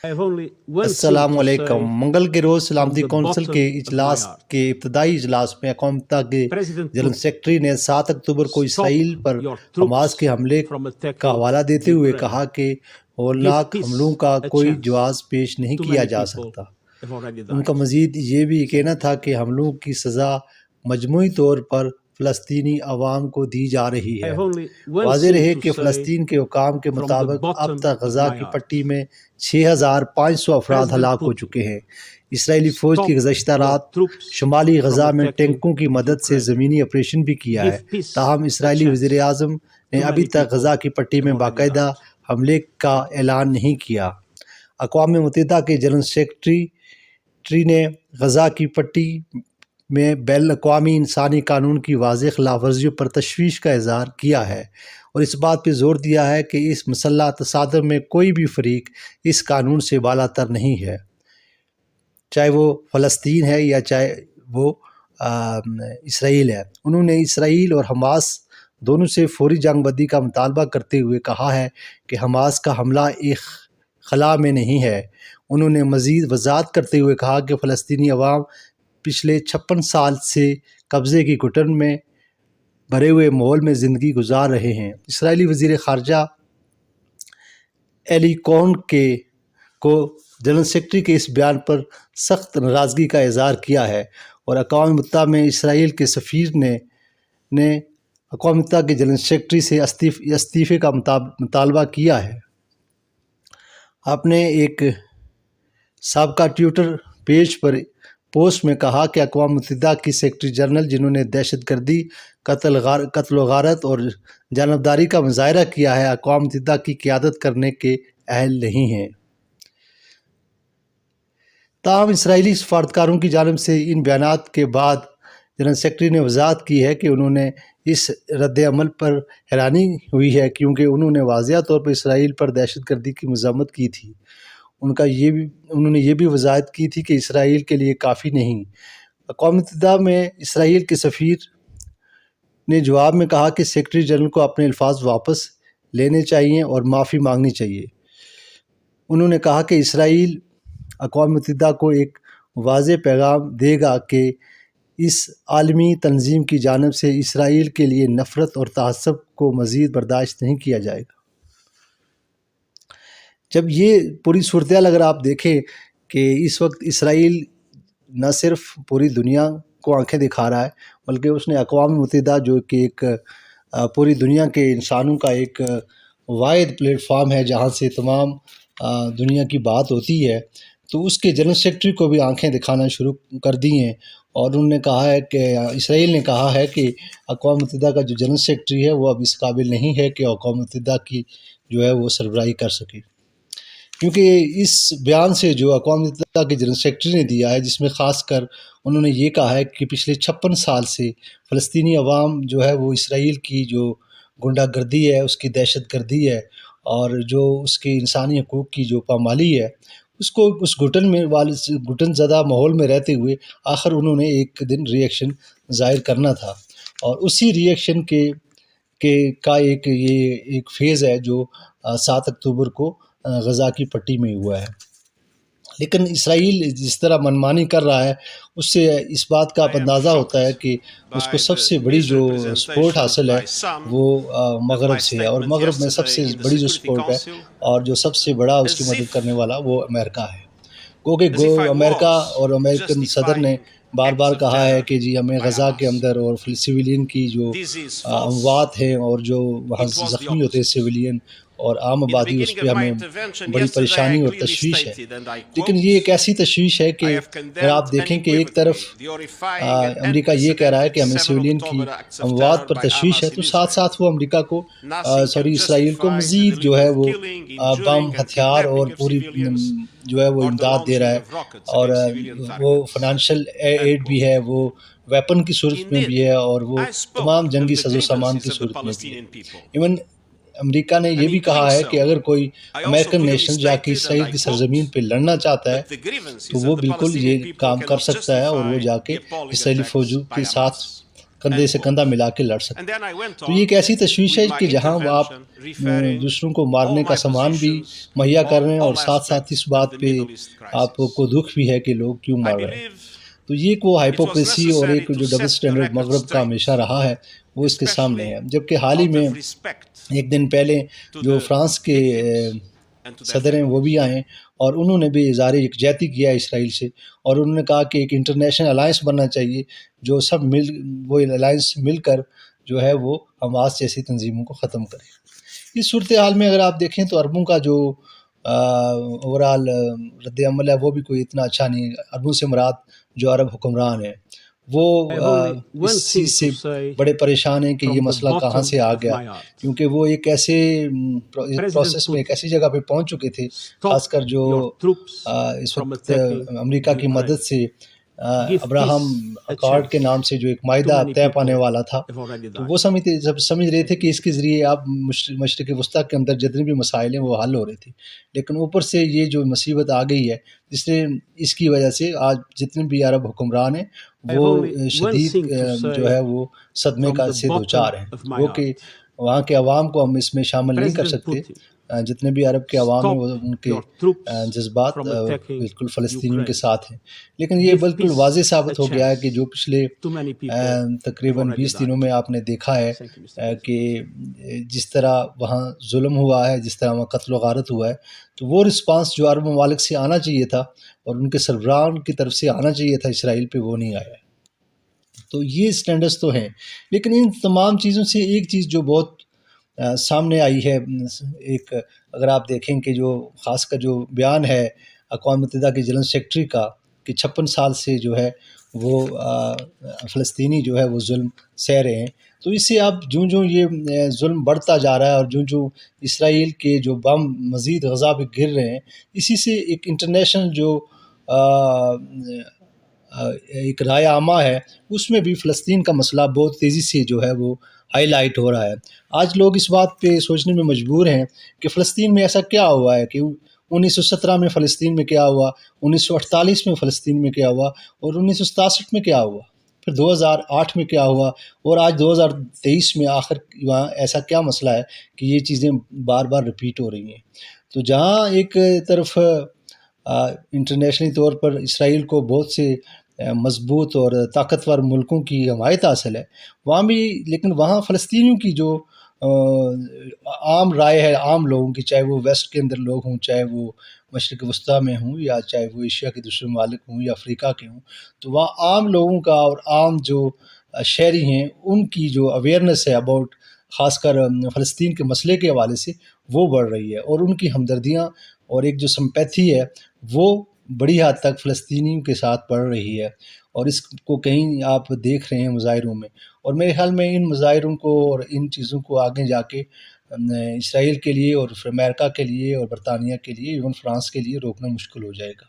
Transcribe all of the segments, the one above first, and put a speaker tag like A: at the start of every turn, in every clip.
A: السلام علیکم۔ منگل کے روز سلامتی کونسل کے اجلاس کے ابتدائی اجلاس میں اقوام متحدہ کے جنرل سیکرٹری نے 7 اکتوبر کو اسرائیل پر حماس کے حملے کا حوالہ دیتے ہوئے کہا کہ ہولناک حملوں کا کوئی جواز پیش نہیں کیا جا سکتا۔ ان کا مزید یہ بھی کہنا تھا کہ حملوں کی سزا مجموعی طور پر فلسطینی عوام کو دی جا رہی ہے۔ واضح رہے کہ فلسطین کے حکام کے مطابق اب تک غزہ کی پٹی میں 6500 افراد ہلاک ہو چکے ہیں۔ اسرائیلی فوج کی گزشتہ رات شمالی غزہ میں ٹینکوں کی مدد سے زمینی آپریشن بھی کیا ہے، تاہم اسرائیلی وزیر اعظم نے ابھی تک غزہ کی پٹی میں باقاعدہ حملے کا اعلان نہیں کیا۔ اقوام متحدہ کے جنرل سیکرٹری نے غزہ کی پٹی میں بین الاقوامی انسانی قانون کی واضح خلاف ورزیوں پر تشویش کا اظہار کیا ہے اور اس بات پہ زور دیا ہے کہ اس مسلح تصادم میں کوئی بھی فریق اس قانون سے بالا تر نہیں ہے، چاہے وہ فلسطین ہے یا چاہے وہ اسرائیل ہے۔ انہوں نے اسرائیل اور حماس دونوں سے فوری جنگ بندی کا مطالبہ کرتے ہوئے کہا ہے کہ حماس کا حملہ ایک خلا میں نہیں ہے۔ انہوں نے مزید وضاحت کرتے ہوئے کہا کہ فلسطینی عوام پچھلے 56 سال سے قبضے کی گھٹن میں بھرے ہوئے ماحول میں زندگی گزار رہے ہیں۔ اسرائیلی وزیر خارجہ ایلی کون کو جنرل سیکرٹری کے اس بیان پر سخت ناراضگی کا اظہار کیا ہے اور اقوام متحدہ میں اسرائیل کے سفیر نے اقوام متحدہ کے جنرل سیکرٹری سے استعفے کا مطالبہ کیا ہے۔ آپ نے ایک سابقہ ٹویٹر پیج پر پوسٹ میں کہا کہ اقوام متحدہ کی سیکرٹری جنرل، جنہوں نے دہشت گردی، قتل و غارت اور جانبداری کا مظاہرہ کیا ہے، اقوام متحدہ کی قیادت کرنے کے اہل نہیں ہیں۔ تاہم اسرائیلی سفارتکاروں کی جانب سے ان بیانات کے بعد جنرل سیکرٹری نے وضاحت کی ہے کہ انہوں نے اس رد عمل پر حیرانی ہوئی ہے کیونکہ انہوں نے واضح طور پر اسرائیل پر دہشت گردی کی مذمت کی تھی۔ انہوں نے یہ بھی وضاحت کی تھی کہ اسرائیل کے لیے کافی نہیں۔ اقوام متحدہ میں اسرائیل کے سفیر نے جواب میں کہا کہ سیکرٹری جنرل کو اپنے الفاظ واپس لینے چاہیے اور معافی مانگنی چاہیے۔ انہوں نے کہا کہ اسرائیل اقوام متحدہ کو ایک واضح پیغام دے گا کہ اس عالمی تنظیم کی جانب سے اسرائیل کے لیے نفرت اور تعصب کو مزید برداشت نہیں کیا جائے گا۔ جب یہ پوری صورتحال اگر آپ دیکھیں کہ اس وقت اسرائیل نہ صرف پوری دنیا کو آنکھیں دکھا رہا ہے بلکہ اس نے اقوام متحدہ جو کہ ایک پوری دنیا کے انسانوں کا ایک واحد پلیٹ فارم ہے جہاں سے تمام دنیا کی بات ہوتی ہے، تو اس کے جنرل سیکرٹری کو بھی آنکھیں دکھانا شروع کر دی ہیں اور انہوں نے کہا ہے کہ اسرائیل نے کہا ہے کہ اقوام متحدہ کا جو جنرل سیکرٹری ہے وہ اب اس قابل نہیں ہے کہ اقوام متحدہ کی جو ہے وہ سربراہی کر سکے، کیونکہ اس بیان سے جو اقوام متحدہ کے جنرل سیکرٹری نے دیا ہے، جس میں خاص کر انہوں نے یہ کہا ہے کہ پچھلے 56 سال سے فلسطینی عوام جو ہے وہ اسرائیل کی جو گنڈا گردی ہے، اس کی دہشت گردی ہے اور جو اس کے انسانی حقوق کی جو پامالی ہے، اس کو اس گھٹن زدہ ماحول میں رہتے ہوئے آخر انہوں نے ایک دن ری ایکشن ظاہر کرنا تھا اور اسی ری ایکشن کا ایک فیز ہے جو 7 اکتوبر کو غزہ کی پٹی میں ہوا ہے۔ لیکن اسرائیل جس طرح منمانی کر رہا ہے اس سے اس بات کا اندازہ ہوتا ہے کہ اس کو سب سے بڑی جو سپورٹ حاصل ہے وہ مغرب سے ہے، اور مغرب میں سب سے بڑی جو سپورٹ ہے اور جو سب سے بڑا اس کی مدد کرنے والا وہ امریکا ہے۔ کیونکہ امریکا اور امریکن صدر نے بار بار کہا ہے کہ جی ہمیں غزہ کے اندر اور سویلین کی جو اموات ہیں اور جو وہاں زخمی ہوتے ہیں سویلین اور عام آبادی، اس پہ ہمیں بڑی پریشانی اور تشویش ہے۔ لیکن یہ ایک ایسی تشویش ہے کہ اگر آپ دیکھیں کہ ایک طرف امریکہ یہ کہہ رہا ہے کہ ہمیں سویلین کی اموات پر تشویش ہے، تو ساتھ ساتھ وہ امریکہ کو اسرائیل کو مزید جو ہے وہ بم، ہتھیار اور پوری جو ہے وہ امداد دے رہا ہے اور وہ فائنینشیل ایڈ بھی ہے، وہ ویپن کی صورت میں بھی ہے اور وہ تمام جنگی ساز و سامان کی صورت میں بھی ہے۔ ایون امریکہ نے یہ بھی کہا ہے کہ اگر کوئی امریکن نیشنل جا کے اسرائیل کی سرزمین پہ لڑنا چاہتا ہے تو وہ بالکل یہ کام کر سکتا ہے اور وہ جا کے اسرائیلی فوجوں کے ساتھ کندھے سے کندھا ملا کے لڑ سکتے ہیں. تو یہ ایک ایسی تشویش ہے کہ جہاں آپ دوسروں کو مارنے کا سامان بھی مہیا کر رہے ہیں اور ساتھ ساتھ اس بات پہ آپ کو دکھ بھی ہے کہ لوگ کیوں مر رہے ہیں. تو یہ ایک وہ ہائپوکریسی اور ایک جو ڈبل سٹینڈرڈ مغرب کا ہمیشہ رہا ہے وہ اس کے سامنے ہے. جبکہ حال ہی میں ایک دن پہلے جو فرانس کے صدر ہیں وہ بھی آئے اور انہوں نے بھی اظہار یکجہتی کیا اسرائیل سے، اور انہوں نے کہا کہ ایک انٹرنیشنل الائنس بننا چاہیے جو سب وہ الائنس مل کر جو ہے وہ حماس جیسی تنظیموں کو ختم کرے. اس صورتحال میں اگر آپ دیکھیں تو عربوں کا جو اوورال رد عمل ہے وہ بھی کوئی اتنا اچھا نہیں. عربوں سے مراد جو عرب حکمران ہیں وہ اس چیز سے بڑے پریشان ہیں کہ یہ مسئلہ کہاں سے آ گیا، کیونکہ وہ ایک ایسے پروسیس میں ایک ایسی جگہ پہ پہنچ چکے تھے، خاص کر جو اس وقت امریکہ کی مدد سے ابراہم اکارڈ کے نام سے جو ایک معاہدہ طے پانے والا تھا، تو وہ سمجھ رہے تھے کہ اس کے ذریعے اب مشرق وسطیٰ کے اندر جتنے بھی مسائل ہیں وہ حل ہو رہے تھے. لیکن اوپر سے یہ جو مصیبت آ گئی ہے جس نے اس کی وجہ سے آج جتنے بھی عرب حکمران ہیں وہ شدید جو ہے وہ صدمے کا سے دوچار ہیں. وہ کہ وہاں کے عوام کو ہم اس میں شامل نہیں کر سکتے، جتنے بھی عرب کے عوام ہیں وہ ان کے جذبات بالکل فلسطینیوں کے ساتھ ہیں. لیکن یہ بالکل واضح ثابت ہو گیا ہے کہ جو پچھلے تقریباً 20 دنوں میں آپ نے دیکھا ہے کہ جس طرح وہاں ظلم ہوا ہے، جس طرح وہاں قتل و غارت ہوا ہے، تو وہ رسپانس جو عرب ممالک سے آنا چاہیے تھا اور ان کے سربراہان کی طرف سے آنا چاہیے تھا اسرائیل پہ، وہ نہیں آیا. تو یہ سٹینڈرڈز تو ہیں. لیکن ان تمام چیزوں سے ایک چیز جو بہت سامنے آئی ہے، ایک اگر آپ دیکھیں کہ جو خاص کر جو بیان ہے اقوام متحدہ کے جنرل سیکرٹری کا کہ 56 سال سے جو ہے وہ فلسطینی جو ہے وہ ظلم سہ رہے ہیں، تو اس سے اب جوں یہ ظلم بڑھتا جا رہا ہے اور جوں اسرائیل کے جو بم مزید غزہ پہ گر رہے ہیں، اسی سے ایک انٹرنیشنل جو ایک رائے عامہ ہے اس میں بھی فلسطین کا مسئلہ بہت تیزی سے جو ہے وہ ہائی لائٹ ہو رہا ہے. آج لوگ اس بات پہ سوچنے میں مجبور ہیں کہ فلسطین میں ایسا کیا ہوا ہے، کہ 1917 میں فلسطین میں کیا ہوا، 1948 میں فلسطین میں کیا ہوا، اور 1967 میں کیا ہوا، پھر 2008 میں کیا ہوا، اور آج 2023 میں آخر وہاں ایسا کیا مسئلہ ہے کہ یہ چیزیں بار بار رپیٹ ہو رہی ہیں. تو جہاں ایک طرف انٹرنیشنلی طور پر اسرائیل کو بہت سے مضبوط اور طاقتور ملکوں کی حمایت حاصل ہے، وہاں بھی لیکن وہاں فلسطینیوں کی جو عام رائے ہے عام لوگوں کی، چاہے وہ ویسٹ کے اندر لوگ ہوں، چاہے وہ مشرق وسطیٰ میں ہوں، یا چاہے وہ ایشیا کے دوسرے ممالک ہوں یا افریقہ کے ہوں، تو وہاں عام لوگوں کا اور عام جو شہری ہیں ان کی جو اویئرنیس ہے اباؤٹ خاص کر فلسطین کے مسئلے کے حوالے سے وہ بڑھ رہی ہے، اور ان کی ہمدردیاں اور ایک جو سمپیتھی ہے وہ بڑی حد تک فلسطینیوں کے ساتھ بڑھ رہی ہے. اور اس کو کہیں آپ دیکھ رہے ہیں مظاہروں میں، اور میرے خیال میں ان مظاہروں کو اور ان چیزوں کو آگے جا کے اسرائیل کے لیے اور امریکہ کے لیے اور برطانیہ کے لیے، ایون فرانس کے لیے روکنا مشکل ہو جائے گا.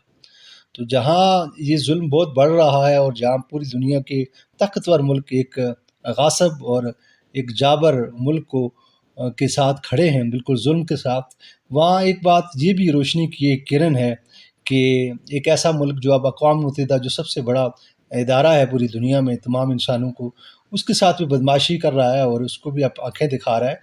A: تو جہاں یہ ظلم بہت بڑھ رہا ہے اور جہاں پوری دنیا کے طاقتور ملک ایک غاصب اور ایک جابر ملک کو کے ساتھ کھڑے ہیں، بالکل ظلم کے ساتھ، وہاں ایک بات یہ بھی روشنی کی ایک کرن ہے کہ ایک ایسا ملک جو اب اقوام متحدہ جو سب سے بڑا ادارہ ہے پوری دنیا میں تمام انسانوں کو، اس کے ساتھ بھی بدماشی کر رہا ہے اور اس کو بھی آنکھیں دکھا رہا ہے.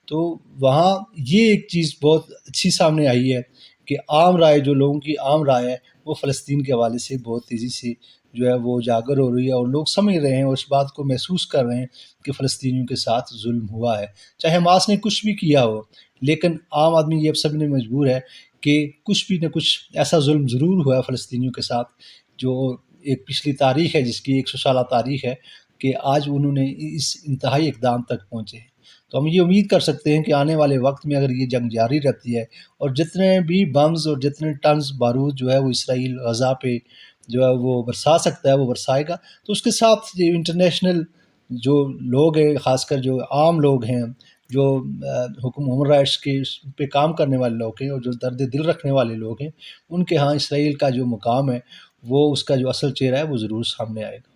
A: تو وہاں یہ ایک چیز بہت اچھی سامنے آئی ہے کہ عام رائے جو لوگوں کی عام رائے ہے وہ فلسطین کے حوالے سے بہت تیزی سے جو ہے وہ اجاگر ہو رہی ہے، اور لوگ سمجھ رہے ہیں اور اس بات کو محسوس کر رہے ہیں کہ فلسطینیوں کے ساتھ ظلم ہوا ہے، چاہے حماس نے کچھ بھی کیا ہو. لیکن عام آدمی یہ اب سمجھنے مجبور ہے کہ کچھ بھی نہ کچھ ایسا ظلم ضرور ہوا ہے فلسطینیوں کے ساتھ، جو ایک پچھلی تاریخ ہے جس کی 100 سالہ تاریخ ہے کہ آج انہوں نے اس انتہائی اقدام تک پہنچے ہیں. تو ہم یہ امید کر سکتے ہیں کہ آنے والے وقت میں اگر یہ جنگ جاری رہتی ہے اور جتنے بھی بمز اور جتنے ٹنز بارود جو ہے وہ اسرائیل غزہ پہ جو ہے وہ برسا سکتا ہے وہ برسائے گا، تو اس کے ساتھ یہ انٹرنیشنل جو لوگ ہیں، خاص کر جو عام لوگ ہیں، جو ہیومن رائٹس کے پہ کام کرنے والے لوگ ہیں اور جو درد دل رکھنے والے لوگ ہیں، ان کے ہاں اسرائیل کا جو مقام ہے وہ اس کا جو اصل چہرہ ہے وہ ضرور سامنے آئے گا.